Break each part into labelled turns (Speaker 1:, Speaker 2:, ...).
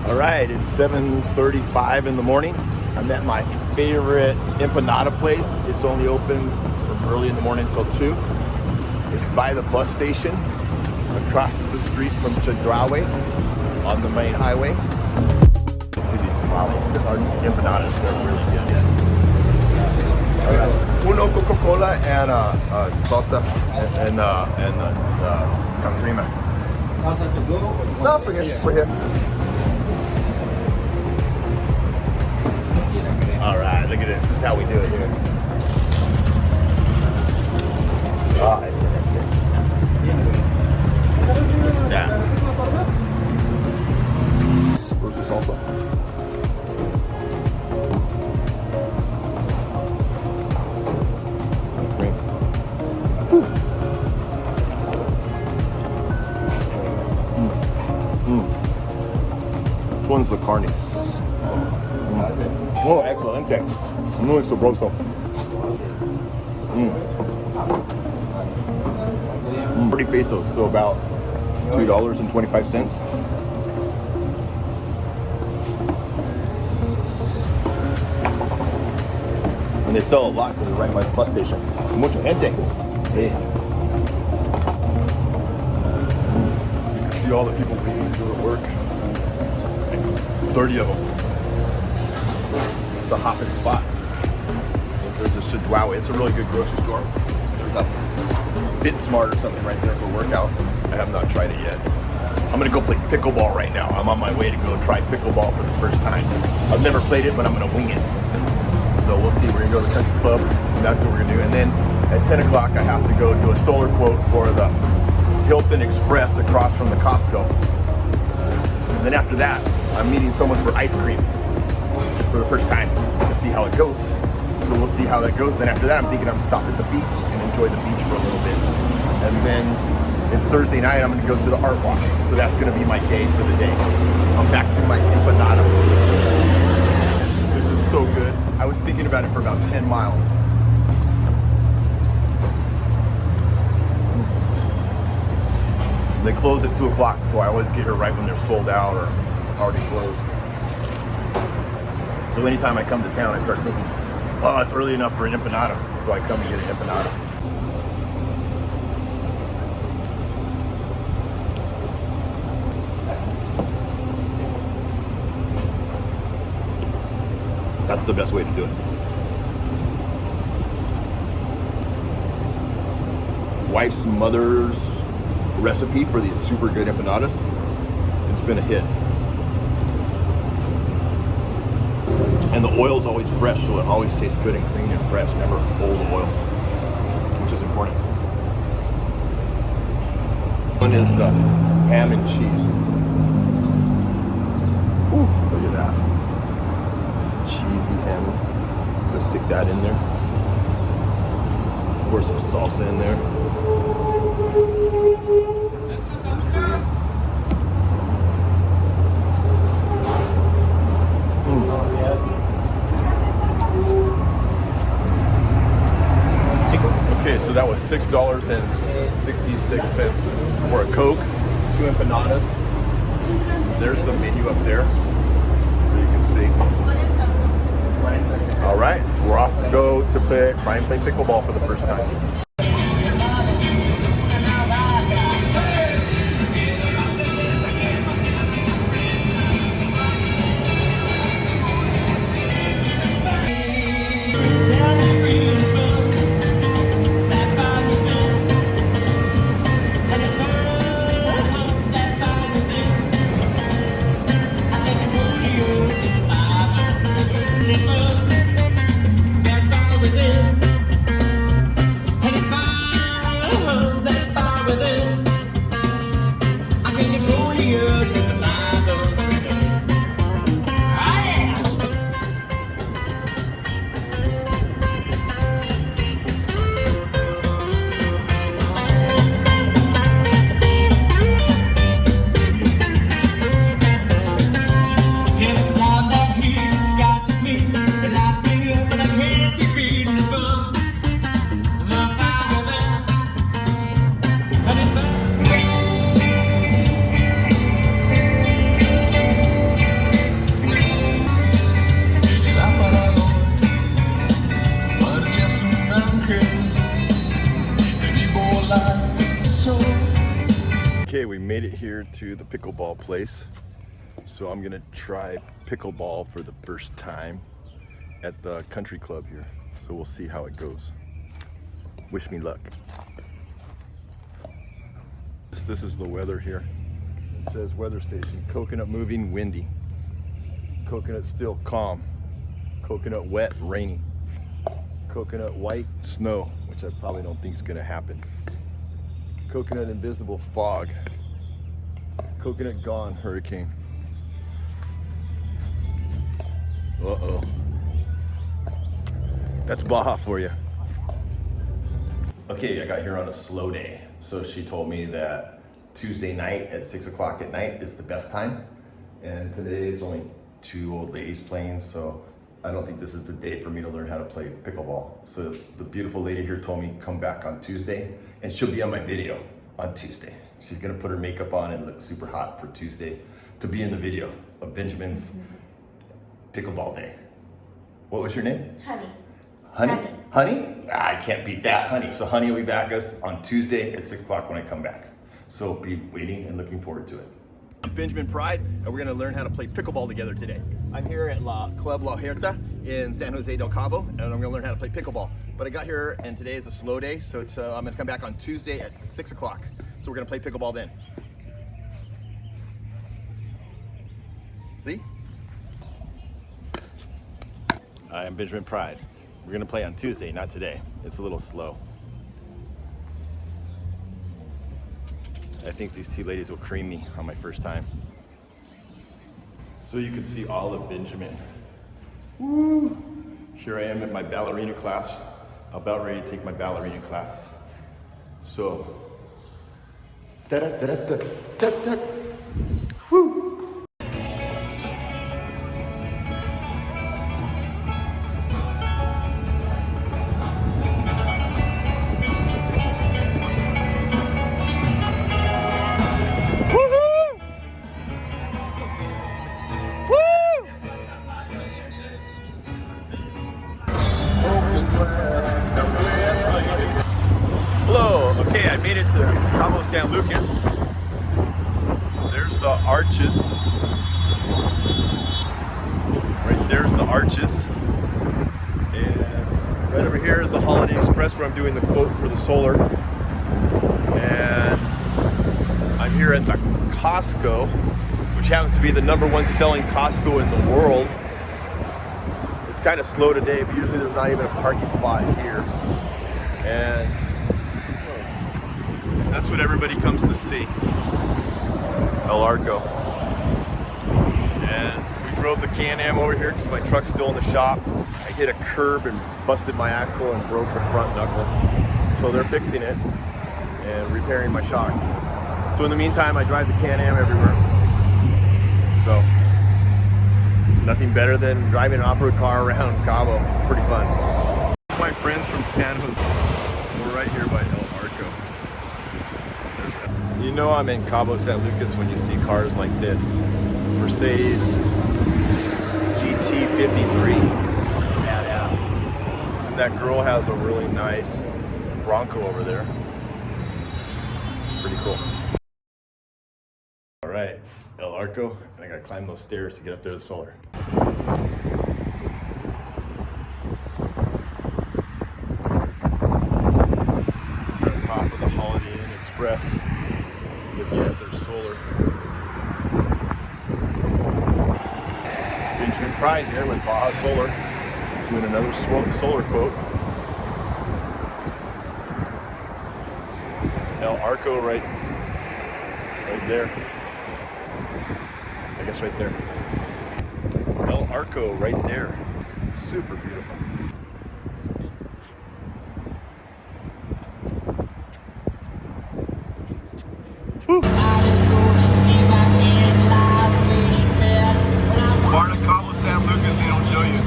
Speaker 1: All right, it's 7:35 in the morning. I'm at my favorite empanada place. It's only open from early in the morning until 2. It's by the bus station, across the street from Chedraui on the main highway. You see these tamales, our empanadas, they're really good. All right, uno Coca-Cola and salsa and crema.
Speaker 2: Salsa to go?
Speaker 1: No, for here. All right, look at this. This is how we do it here. Oh, excellent. Look at that. Where's the salsa? Green. Which one's the carne? Oh, excelente. Muy sabroso. 30 pesos, so about $2.25. And they sell a lot because they're right by the bus station. Mucha gente. Sí. You can see all the people waiting to go to work. 30 of them. It's a hopping spot. There's a Chedraui. It's a really good grocery store. There's a Fit Smart or something right there for workout. I have not tried it yet. I'm gonna go play pickleball right now. I'm on my way to go try pickleball for the first time. I've never played it, but I'm gonna wing it. So we'll see. We're gonna go to the country club. And that's what we're gonna do. And then at 10 o'clock, I have to go do a solar quote for the Hilton Express across from the Costco. And then after that, I'm meeting someone for ice cream for the first time to see how it goes. So we'll see how that goes. Then after that, I'm thinking I'm stopped at the beach and enjoy the beach for a little bit. And then it's Thursday night, I'm gonna go to the art wash. So that's gonna be my day for the day. I'm back to my empanada. This is so good. I was thinking about it for about 10 miles. They close at 2 o'clock, so I always get here right when they're sold out or already closed. So anytime I come to town, I start thinking, oh, it's early enough for an empanada. So I come and get an empanada. That's the best way to do it. Wife's mother's recipe for these super good empanadas. It's been a hit. And the oil's always fresh, so it always tastes good and clean and fresh, never old oil, which is important. One is the ham and cheese. Ooh, look at that. Cheesy ham. Just stick that in there. Pour some salsa in there. Okay, so that was $6.66 for a Coke, 2 empanadas. There's the menu up there, so you can see. All right, we're off to go to try and play pickleball for the first time. Okay, we made it here to the pickleball place. So I'm gonna try pickleball for the first time at the country club here. So we'll see how it goes. Wish me luck. This is the weather here. It says weather station, coconut moving, windy. Coconut still, calm. Coconut wet, rainy. Coconut white, snow, which I probably don't think is gonna happen. Coconut invisible, fog. Coconut gone, hurricane. Uh-oh. That's Baja for you. Okay, I got here on a slow day. So she told me that Tuesday night at 6 o'clock at night is the best time. And today it's only 2 old ladies playing, so I don't think this is the day for me to learn how to play pickleball. So the beautiful lady here told me come back on Tuesday, and she'll be on my video on Tuesday. She's gonna put her makeup on and look super hot for Tuesday to be in the video of Benjamin's pickleball day. What was your name?
Speaker 3: Honey.
Speaker 1: Honey? Honey? Ah, I can't beat that, Honey. So Honey will be back us on Tuesday at 6 o'clock when I come back. So be waiting and looking forward to it. I'm Benjamin Pride, and we're gonna learn how to play pickleball together today. I'm here at Club La Huerta in San Jose del Cabo, and I'm gonna learn how to play pickleball. But I got here, and today is a slow day, so I'm gonna come back on Tuesday at 6 o'clock. So we're gonna play pickleball then. See? I am Benjamin Pride. We're gonna play on Tuesday, not today. It's a little slow. I think these 2 ladies will cream me on my first time. So you can see all of Benjamin. Woo! Here I am at my ballerina class, about ready to take my ballerina class. So, da-da-da-da-da-da-da. Woo! Hello, okay, I made it to Cabo San Lucas. There's the arches. Right there's the arches. And right over here is the Holiday Express where I'm doing the quote for the solar. And I'm here at the Costco, which happens to be the #1 selling Costco in the world. It's kind of slow today, but usually there's not even a parking spot here. And that's what everybody comes to see, El Arco. And we drove the Can-Am over here because my truck's still in the shop. I hit a curb and busted my axle and broke the front knuckle. So they're fixing it and repairing my shocks. So in the meantime, I drive the Can-Am everywhere. So nothing better than driving an off-road car around Cabo. It's pretty fun. My friends from San Jose. We're right here by El Arco. You know I'm in Cabo San Lucas when you see cars like this. Mercedes GT53. Yeah. And that girl has a really nice Bronco over there. Pretty cool. All right, El Arco, and I gotta climb those stairs to get up there to the solar. On top of the Holiday Inn Express, looking at their solar. Benjamin Pride here with Baja Solar, doing another solar quote. El Arco right there. I guess right there. El Arco right there. Super beautiful. Woo. Part of Cabo San Lucas they don't show you.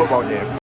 Speaker 1: football game.